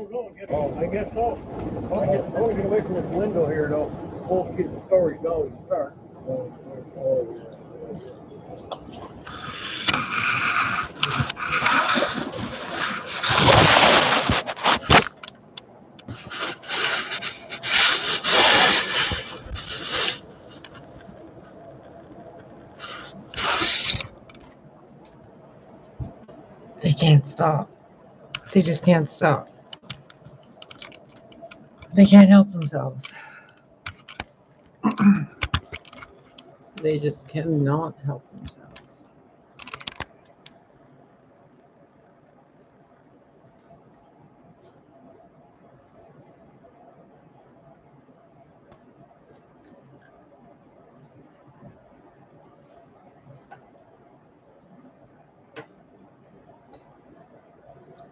I guess so. I want to get away from this window here, though. Won't keep the story going. Start. They can't stop. They just can't stop. They can't help themselves. They just cannot help themselves.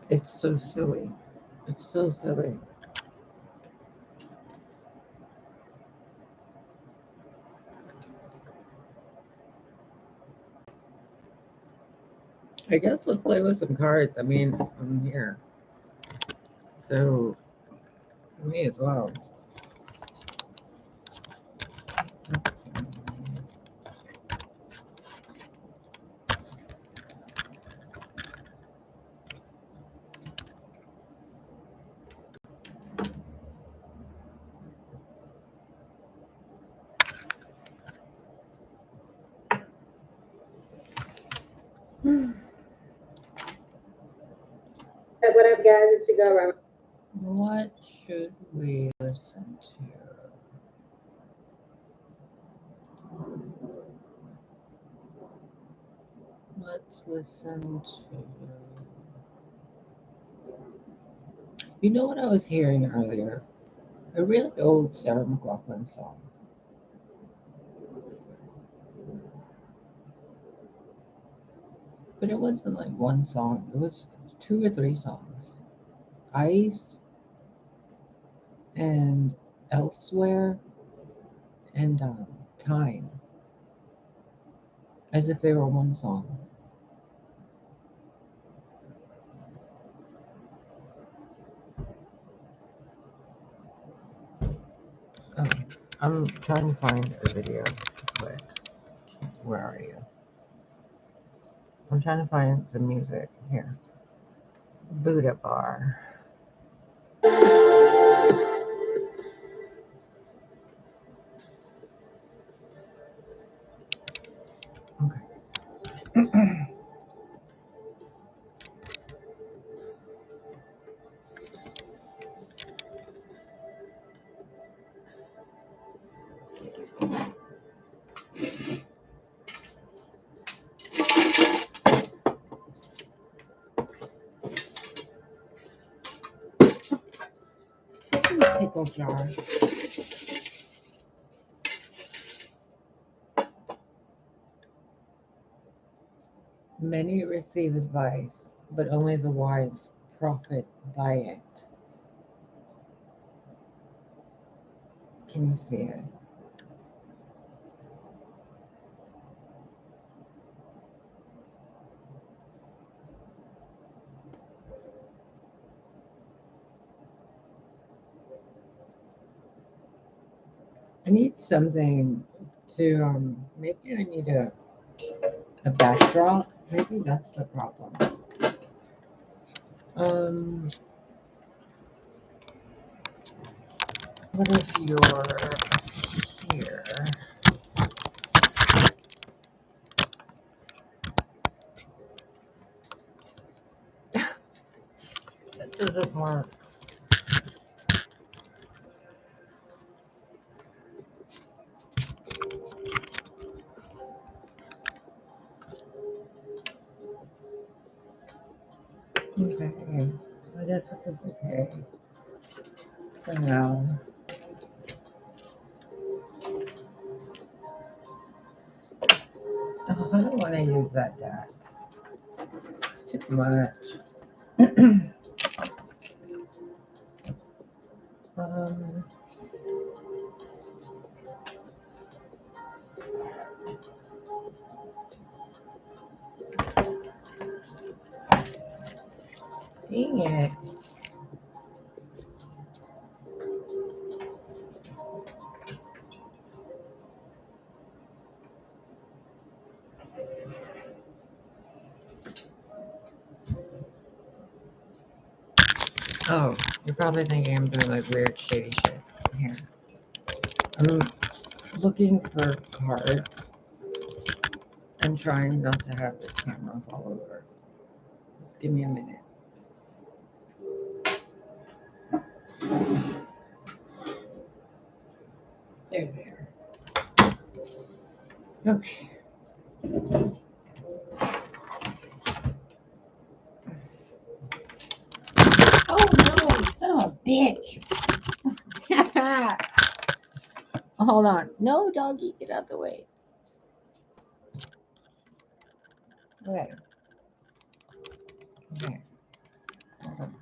It's so silly. It's so silly. I guess let's play with some cards. I mean, I'm here. So, me as well. What up, guys? It's your girl, Rama. What should we listen to? Let's listen to. You know what I was hearing earlier? A really old Sarah McLachlan song. But it wasn't like one song, it was 2 or 3 songs. Ice and Elsewhere and Time. As if they were one song. I'm trying to find a video. Quick. Where are you? I'm trying to find some music here. Buddha Bar. Okay. Pickle jar. Many receive advice, but only the wise profit by it. Can you see it? I need something to, maybe I need a backdrop. Maybe that's the problem. What if you're here? That doesn't work. Okay, I guess this is okay for now. Oh, I don't want to use that deck. It's too much. Dang it. Oh, you're probably thinking I'm doing like weird, shady shit here. I'm looking for cards and trying not to have this camera fall over. Just give me a minute. There they are. Okay. Oh no, son of a bitch. Hold on. No, doggy, get out the way. Okay. Okay. Hold on.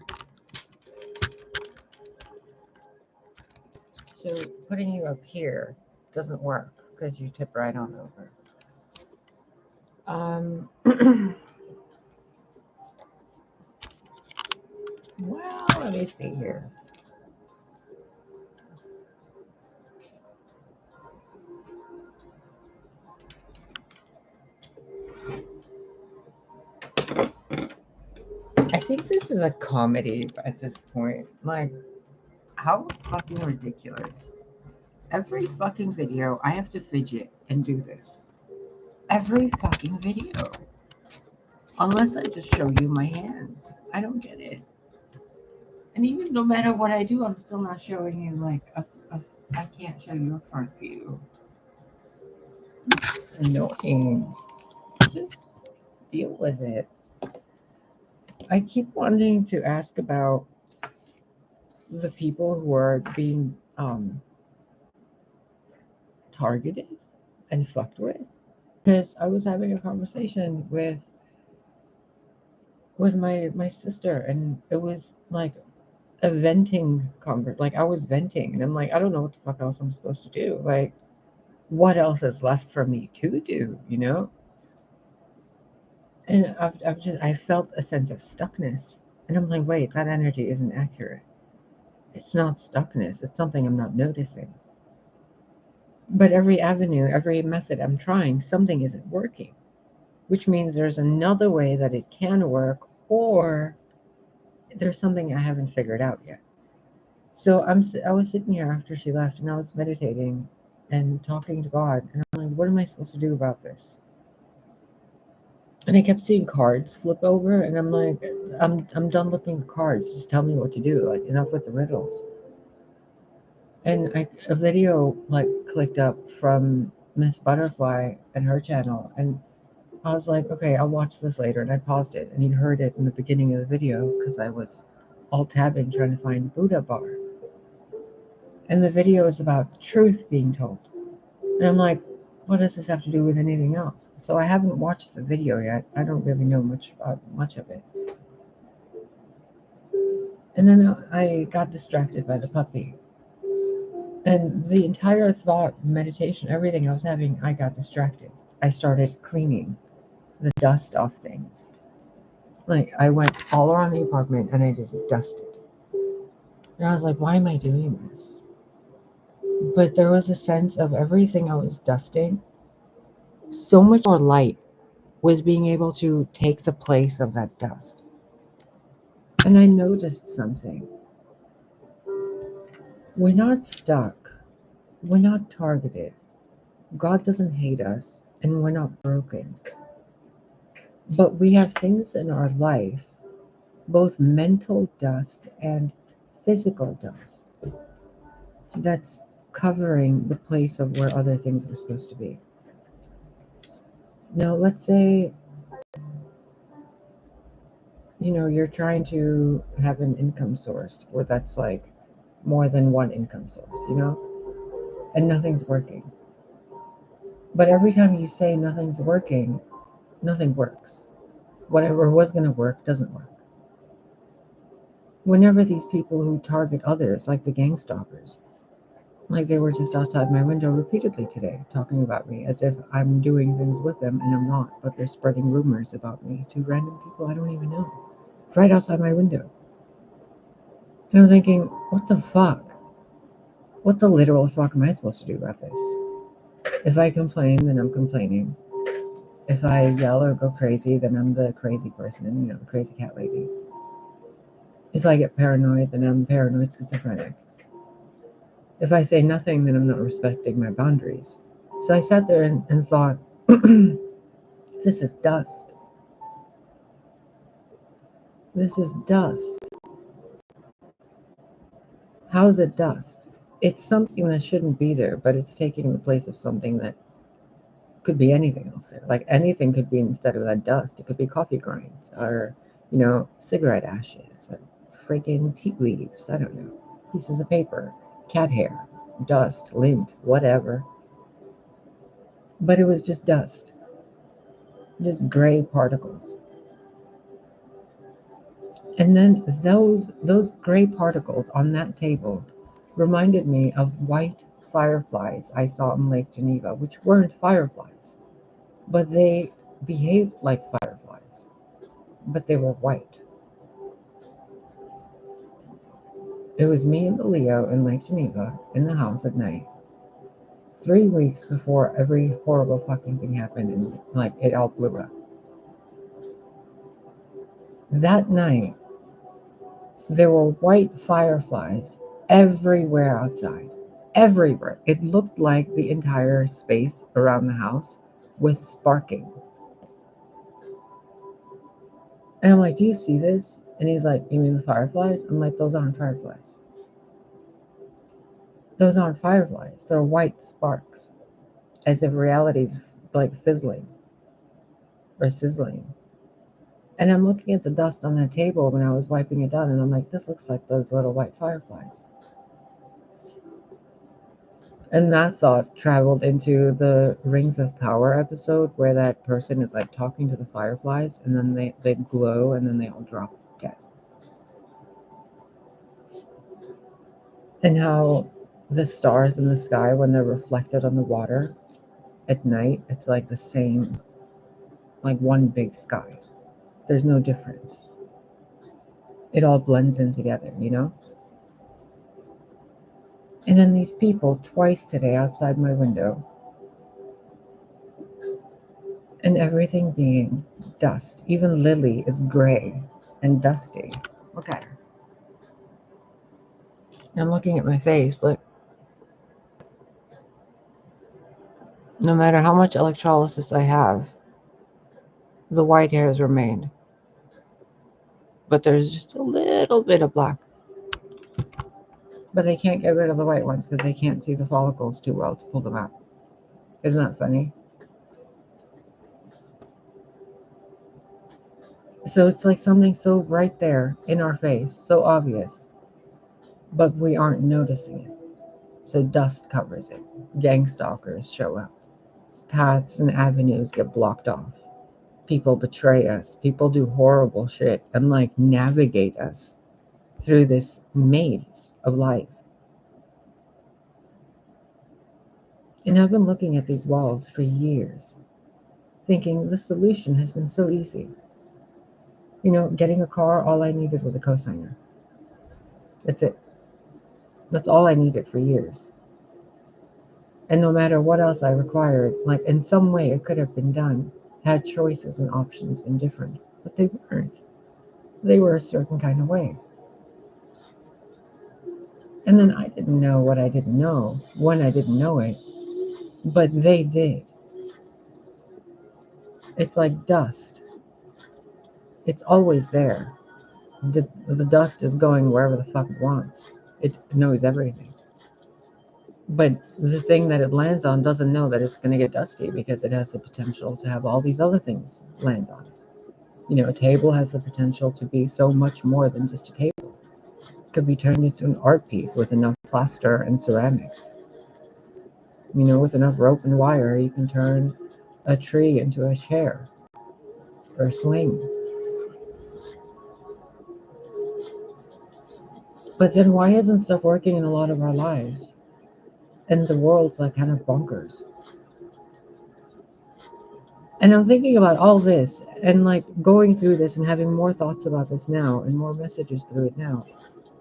So putting you up here doesn't work because you tip right on over. Well, let me see here. I think this is a comedy at this point. Like, how fucking ridiculous. Every fucking video, I have to fidget and do this. Every fucking video. Unless I just show you my hands. I don't get it. And even no matter what I do, I'm still not showing you, like, I can't show you a front view. It's annoying. Just deal with it. I keep wanting to ask about the people who are being targeted and fucked with, because I was having a conversation with my sister, and it was like a venting conversation. Like, I was venting, and I'm like, I don't know what the fuck else I'm supposed to do. Like, what else is left for me to do, you know? And I felt a sense of stuckness, and I'm like, wait, that energy isn't accurate. It's not stuckness. It's something I'm not noticing. But every avenue, every method I'm trying, something isn't working, which means there's another way that it can work, or there's something I haven't figured out yet. So I was sitting here after she left, and I was meditating and talking to God, and I'm like, what am I supposed to do about this? And I kept seeing cards flip over, and I'm like, I'm done looking at cards. Just tell me what to do. Like, enough with the riddles. And a video like clicked up from Miss Butterfly and her channel, and I was like, okay, I'll watch this later, and I paused it, and you heard it in the beginning of the video because I was alt-tabbing trying to find Buddha bar. And the video is about the truth being told. And I'm like, what does this have to do with anything else? So I haven't watched the video yet. I don't really know much of it. And then I got distracted by the puppy. And the entire thought, meditation, everything I was having, I got distracted. I started cleaning the dust off things. Like, I went all around the apartment and I just dusted. And I was like, why am I doing this? But there was a sense of everything I was dusting, so much more light was being able to take the place of that dust. And I noticed something. We're not stuck. We're not targeted. God doesn't hate us, and we're not broken. But we have things in our life, both mental dust and physical dust, that's covering the place of where other things are supposed to be. Now, let's say, you're trying to have an income source where that's like more than one income source, and nothing's working. But every time you say nothing's working, nothing works. Whatever was going to work doesn't work. Whenever these people who target others, like the gang stalkers, like they were just outside my window repeatedly today, talking about me as if I'm doing things with them, and I'm not, but they're spreading rumors about me to random people I don't even know, right outside my window. And I'm thinking, what the fuck? What the literal fuck am I supposed to do about this? If I complain, then I'm complaining. If I yell or go crazy, then I'm the crazy person, the crazy cat lady. If I get paranoid, then I'm paranoid schizophrenic. If I say nothing, then I'm not respecting my boundaries. So I sat there and thought, this is dust. This is dust. How is it dust? It's something that shouldn't be there, but it's taking the place of something that could be anything else there. Like anything could be instead of that dust. It could be coffee grinds or, cigarette ashes or freaking tea leaves. I don't know. Pieces of paper, cat hair, dust, lint, whatever. But it was just dust. Just gray particles. And then those gray particles on that table reminded me of white fireflies I saw in Lake Geneva, which weren't fireflies, but they behaved like fireflies, but they were white. It was me and the Leo in Lake Geneva in the house at night, 3 weeks before every horrible fucking thing happened and like it all blew up. That night, there were white fireflies everywhere outside. Everywhere. It looked like the entire space around the house was sparking. And I'm like, do you see this? And he's like, you mean the fireflies? I'm like, those aren't fireflies. Those aren't fireflies. They're white sparks. As if reality's like fizzling or sizzling. And I'm looking at the dust on that table when I was wiping it down, and I'm like, this looks like those little white fireflies. And that thought traveled into the Rings of Power episode where that person is like talking to the fireflies and then they glow and then they all drop dead. And how the stars in the sky, when they're reflected on the water at night, it's like the same, like one big sky. There's no difference. It all blends in together, And then these people twice today outside my window, and everything being dust. Even Lily is gray and dusty. Look at her. I'm looking at my face. Look. No matter how much electrolysis I have, the white hairs remain. But there's just a little bit of black. But they can't get rid of the white ones because they can't see the follicles too well to pull them out. Isn't that funny? So it's like something so right there in our face, so obvious, but we aren't noticing it. So dust covers it. Gang stalkers show up. Paths and avenues get blocked off. People betray us. People do horrible shit and like navigate us through this maze of life. And I've been looking at these walls for years, thinking the solution has been so easy. Getting a car, all I needed was a cosigner. That's it. That's all I needed for years. And no matter what else I required, like in some way it could have been done, had choices and options been different. But they weren't. They were a certain kind of way. And then I didn't know what I didn't know when I didn't know it, but they did. It's like dust. It's always there. The dust is going wherever the fuck it wants. It knows everything. But the thing that it lands on doesn't know that it's going to get dusty because it has the potential to have all these other things land on it. A table has the potential to be so much more than just a table. It could be turned into an art piece with enough plaster and ceramics. With enough rope and wire, you can turn a tree into a chair or a swing. But then why isn't stuff working in a lot of our lives? And the world's like kind of bonkers. And I'm thinking about all this and like going through this and having more thoughts about this now and more messages through it now.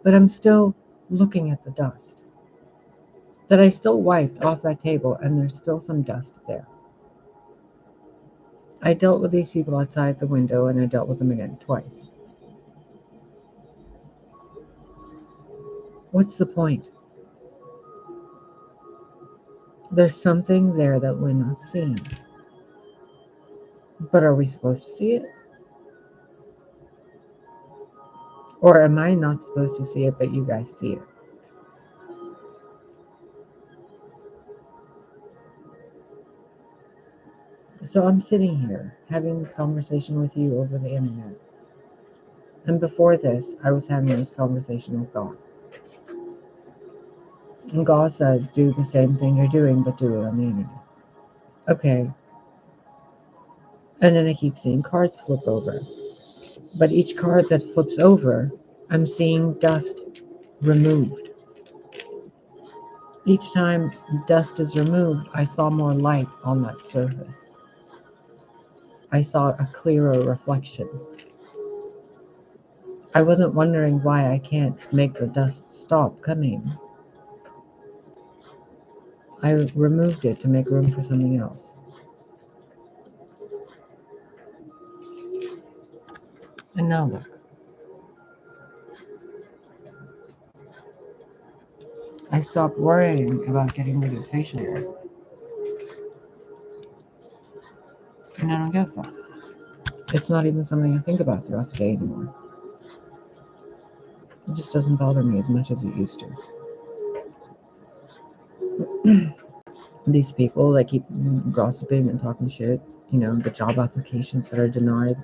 But I'm still looking at the dust that I still wiped off that table, and there's still some dust there. I dealt with these people outside the window, and I dealt with them again twice. What's the point? There's something there that we're not seeing. But are we supposed to see it? Or am I not supposed to see it, but you guys see it? So I'm sitting here having this conversation with you over the internet. And before this, I was having this conversation with God. And God says, do the same thing you're doing, but do it on the internet. Okay. And then I keep seeing cards flip over. But each card that flips over, I'm seeing dust removed. Each time dust is removed, I saw more light on that surface. I saw a clearer reflection. I wasn't wondering why I can't make the dust stop coming. I removed it to make room for something else. And now look. I stopped worrying about getting rid of facial hair. And I don't give a fuck. It's not even something I think about throughout the day anymore. It just doesn't bother me as much as it used to. These people that keep gossiping and talking shit, the job applications that are denied,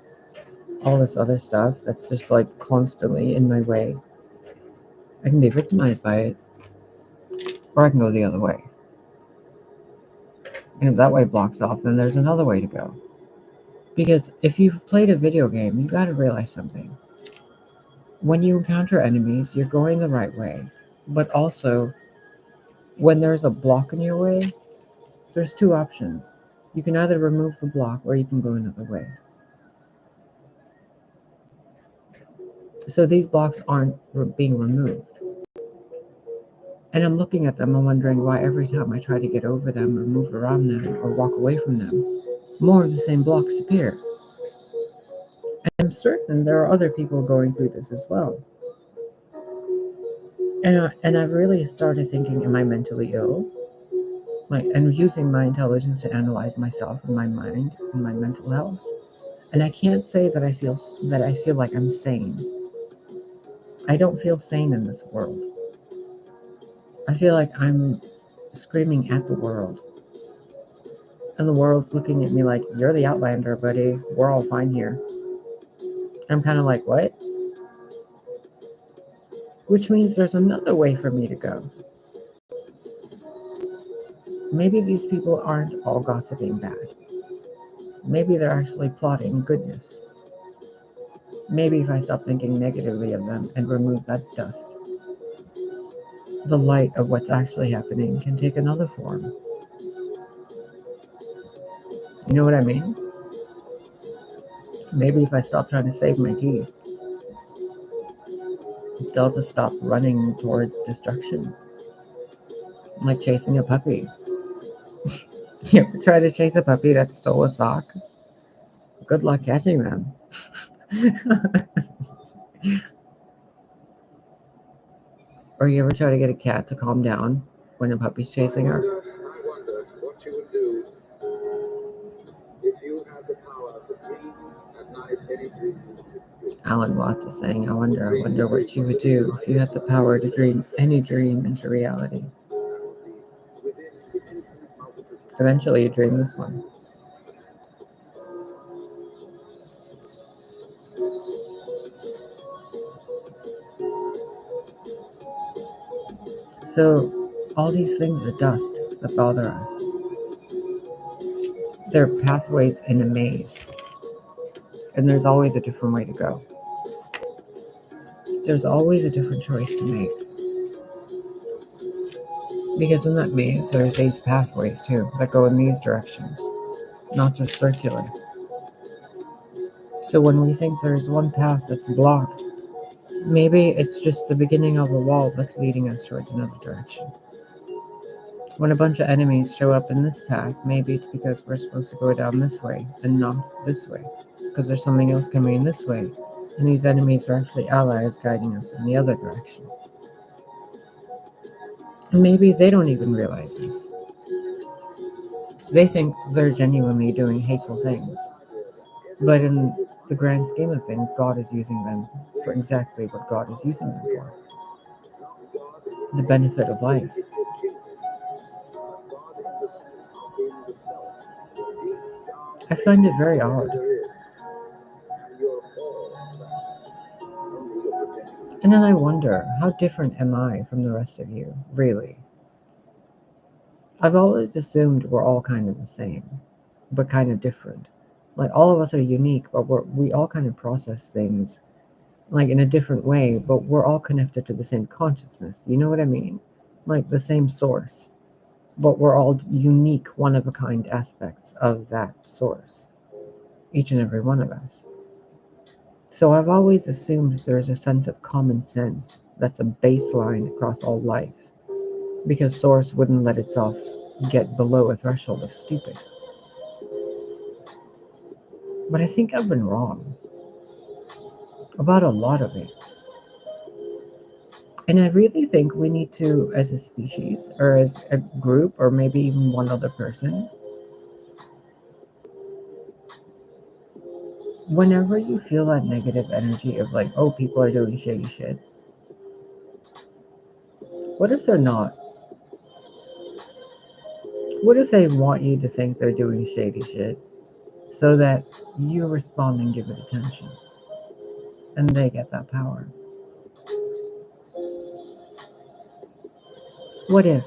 all this other stuff that's just like constantly in my way. I can be victimized by it, or I can go the other way. And if that way blocks off, then there's another way to go. Because if you've played a video game, you got to realize something. When you encounter enemies, you're going the right way. But also, when there's a block in your way, there's two options. You can either remove the block or you can go another way. So these blocks aren't being removed. And I'm looking at them and wondering why every time I try to get over them or move around them or walk away from them, more of the same blocks appear. And I'm certain there are other people going through this as well. And I've really started thinking, am I mentally ill? And using my intelligence to analyze myself and my mind and my mental health. And I can't say that I feel like I'm sane. I don't feel sane in this world. I feel like I'm screaming at the world. And the world's looking at me like, you're the outlander, buddy. We're all fine here. And I'm kind of like, what? Which means there's another way for me to go. Maybe these people aren't all gossiping bad. Maybe they're actually plotting goodness. Maybe if I stop thinking negatively of them and remove that dust, the light of what's actually happening can take another form. You know what I mean? Maybe if I stop trying to save my teeth, they'll just stop running towards destruction. Like chasing a puppy. You ever try to chase a puppy that stole a sock? Good luck catching them. Or you ever try to get a cat to calm down when a puppy's chasing her? I wonder what you would do if you had the power to dream at night any dream you could. Alan Watts is saying, I wonder what you would do if you had the power to dream any dream into reality. Eventually you dream this one. So all these things are dust that bother us. They're pathways in a maze. And there's always a different way to go. There's always a different choice to make. Because in that maze, there's these pathways too that go in these directions, not just circular. So when we think there's one path that's blocked, maybe it's just the beginning of a wall that's leading us towards another direction. When a bunch of enemies show up in this path, maybe it's because we're supposed to go down this way and not this way, because there's something else coming in this way, and these enemies are actually allies guiding us in the other direction. Maybe they don't even realize this. They think they're genuinely doing hateful things. But in the grand scheme of things, God is using them for exactly what God is using them for. The benefit of life. I find it very odd. And then I wonder, how different am I from the rest of you, really? I've always assumed we're all kind of the same, but kind of different. Like, all of us are unique, but we all kind of process things like in a different way, but we're all connected to the same consciousness. You know what I mean? Like the same source, but we're all unique, one-of-a-kind aspects of that source, each and every one of us. So I've always assumed there's a sense of common sense that's a baseline across all life, because source wouldn't let itself get below a threshold of stupid. But I think I've been wrong about a lot of it. And I really think we need to, as a species, or as a group, or maybe even one other person, whenever you feel that negative energy of like, oh, people are doing shady shit, what if they're not? What if they want you to think they're doing shady shit so that you respond and give it attention and they get that power? What if?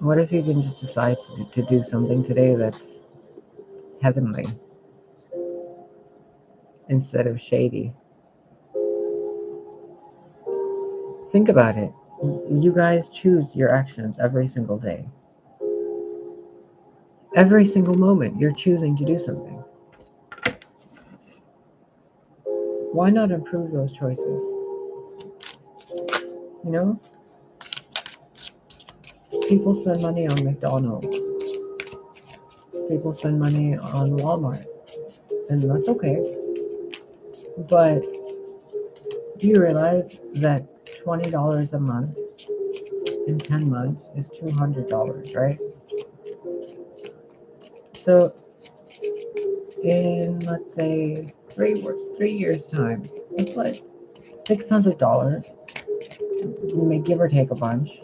What if you can just decide to do something today that's heavenly instead of shady? Think about it. You guys choose your actions every single day. Every single moment, you're choosing to do something. Why not improve those choices? You know? People spend money on McDonald's. People spend money on Walmart. And that's okay. But do you realize that $20 a month in 10 months is $200, right? So in, let's say, 3 years' time, it's like $600, you may give or take a bunch,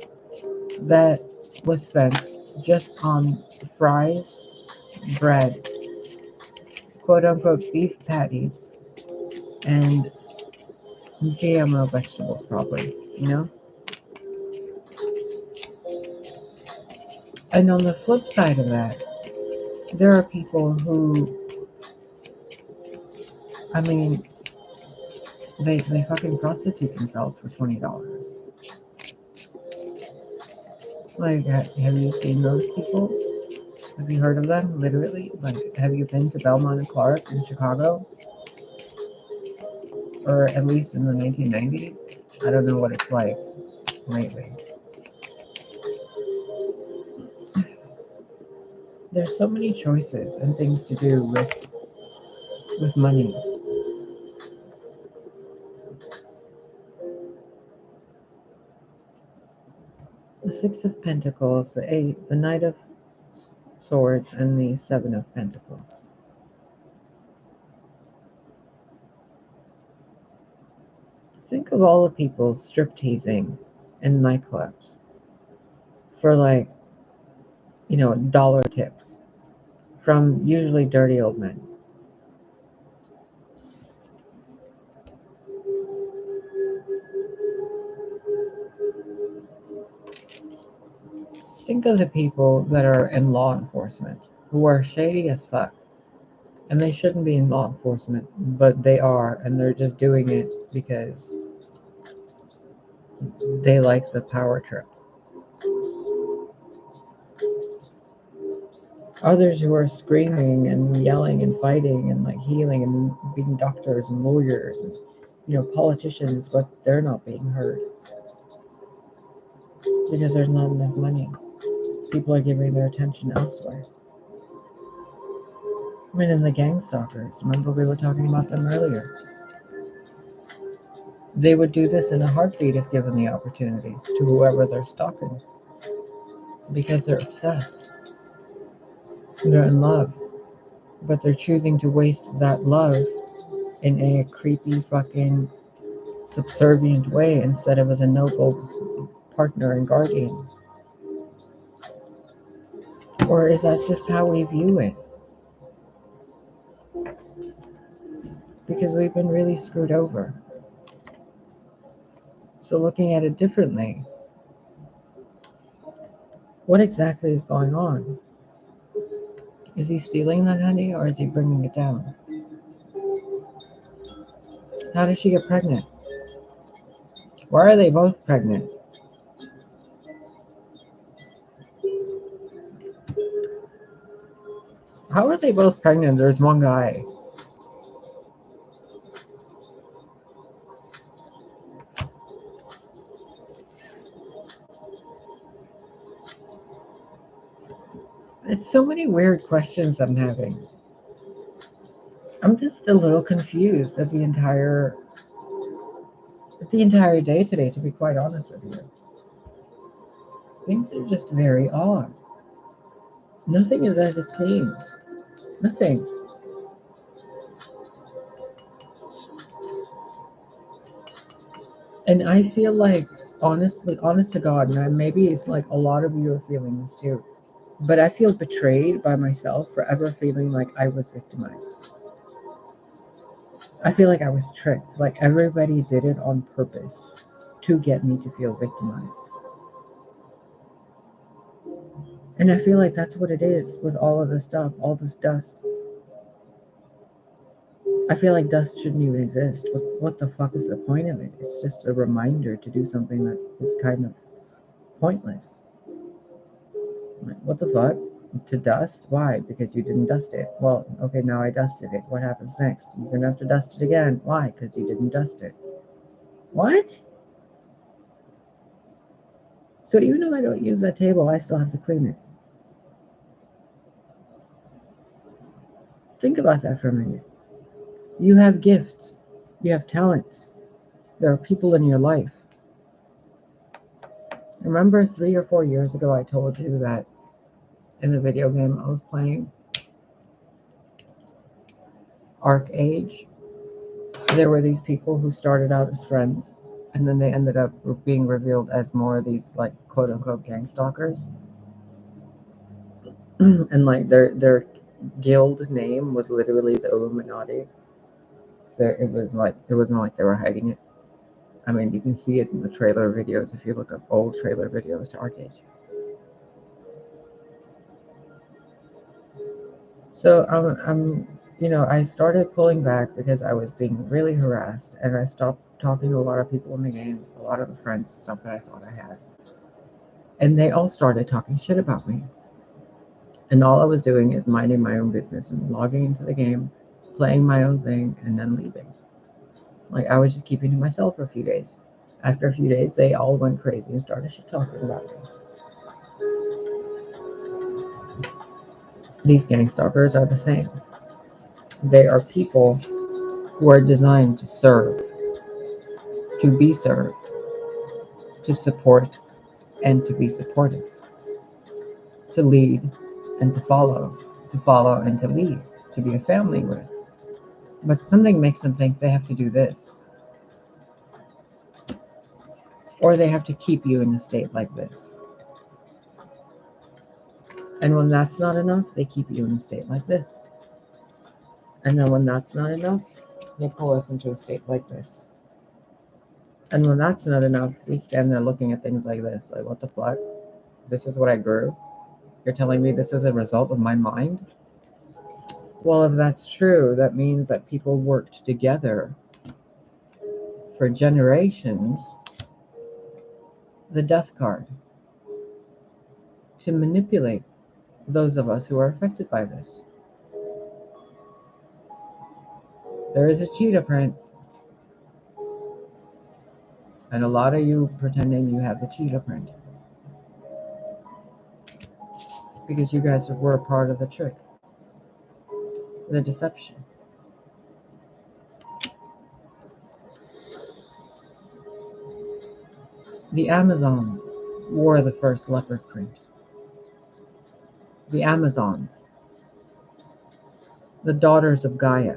that was spent just on fries, bread, quote-unquote beef patties, and GMO vegetables, probably, you know? And on the flip side of that, there are people who, I mean, they fucking prostitute themselves for $20. Like, have you seen those people? Have you heard of them, literally? Like, have you been to Belmont and Clark in Chicago? Or at least in the 1990s? I don't know what it's like lately. There's so many choices and things to do with money. The Six of Pentacles, the Eight, the Knight of Swords, and the Seven of Pentacles. Think of all the people strip teasing in nightclubs for like, dollar tips from usually dirty old men. Think of the people that are in law enforcement who are shady as fuck. And they shouldn't be in law enforcement, but they are, and they're just doing it because they like the power trip. Others who are screaming and yelling and fighting and like healing and being doctors and lawyers and politicians, but they're not being heard because there's not enough money. People are giving their attention elsewhere. I mean, and the gang stalkers. Remember we were talking about them earlier. They would do this in a heartbeat if given the opportunity to whoever they're stalking because they're obsessed. They're in love, but they're choosing to waste that love in a creepy, fucking subservient way instead of as a noble partner and guardian. Or is that just how we view it? Because we've been really screwed over. So looking at it differently, what exactly is going on? Is he stealing that honey or is he bringing it down? How did she get pregnant? Why are they both pregnant? How are they both pregnant? There's one guy. It's so many weird questions I'm having. I'm just a little confused at the entire day today, to be quite honest with you. Things are just very odd. Nothing is as it seems. Nothing. And I feel like, honestly, honest to God, and maybe it's like a lot of you are feeling this too, but I feel betrayed by myself for ever feeling like I was victimized. I feel like I was tricked, like everybody did it on purpose to get me to feel victimized. And I feel like that's what it is with all of this stuff, all this dust. I feel like dust shouldn't even exist. What the fuck is the point of it? It's just a reminder to do something that is kind of pointless. Like, what the fuck? To dust? Why? Because you didn't dust it. Well, okay, now I dusted it. What happens next? You're gonna have to dust it again. Why? Because you didn't dust it. What? So even if I don't use that table, I still have to clean it. Think about that for a minute. You have gifts. You have talents. There are people in your life. Remember 3 or 4 years ago, I told you that in the video game I was playing, Arc Age, there were these people who started out as friends, and then they ended up being revealed as more of these, like, quote-unquote gang stalkers. And, like, their guild name was literally the Illuminati. So it wasn't like they were hiding it. I mean, you can see it in the trailer videos if you look up old trailer videos to Arc Age. So I started pulling back because I was being really harassed, and I stopped talking to a lot of people in the game, a lot of the friends and stuff that I thought I had. And they all started talking shit about me. And all I was doing is minding my own business and logging into the game, playing my own thing, and then leaving. Like, I was just keeping to myself for a few days. After a few days, they all went crazy and started shit talking about me. These gang stalkers are the same. They are people who are designed to serve, to be served, to support and to be supportive, to lead and to follow and to lead, to be a family with. But something makes them think they have to do this, or they have to keep you in a state like this. And when that's not enough, they keep you in a state like this. And then when that's not enough, they pull us into a state like this. And when that's not enough, we stand there looking at things like this, like, what the fuck? This is what I grew? You're telling me this is a result of my mind? Well, if that's true, that means that people worked together for generations, the death card, to manipulate those of us who are affected by this. There is a cheetah print, and a lot of you pretending you have the cheetah print because you guys were a part of the trick, the deception. The Amazons wore the first leopard print. The Amazons, the daughters of Gaia,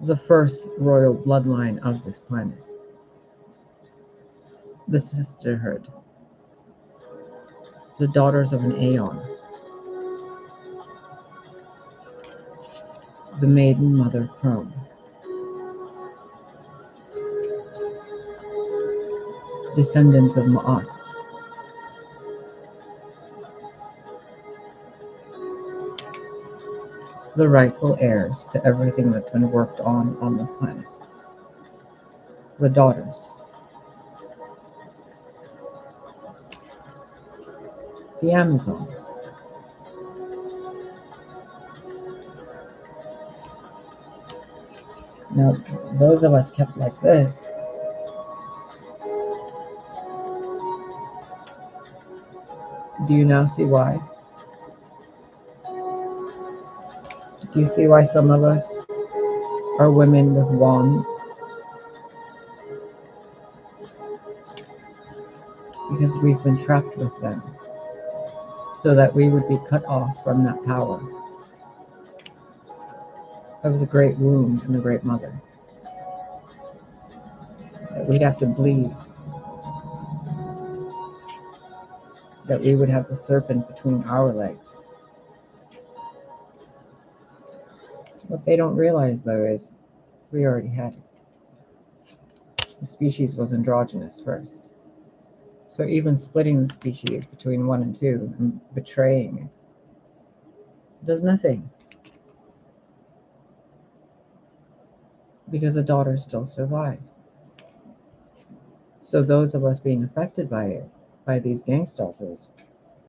the first royal bloodline of this planet. The sisterhood, the daughters of an Aeon, the maiden mother crone, descendants of Ma'at, the rightful heirs to everything that's been worked on this planet. The daughters, the Amazons, now those of us kept like this, do you now see why? Do you see why some of us are women with wands? Because we've been trapped with them, so that we would be cut off from that power of the great womb and the great mother. That we'd have to bleed. That we would have the serpent between our legs. What they don't realize, though, is we already had it. The species was androgynous first. So even splitting the species between 1 and 2 and betraying it does nothing. Because a daughter still survived. So those of us being affected by it, by these gang stalkers,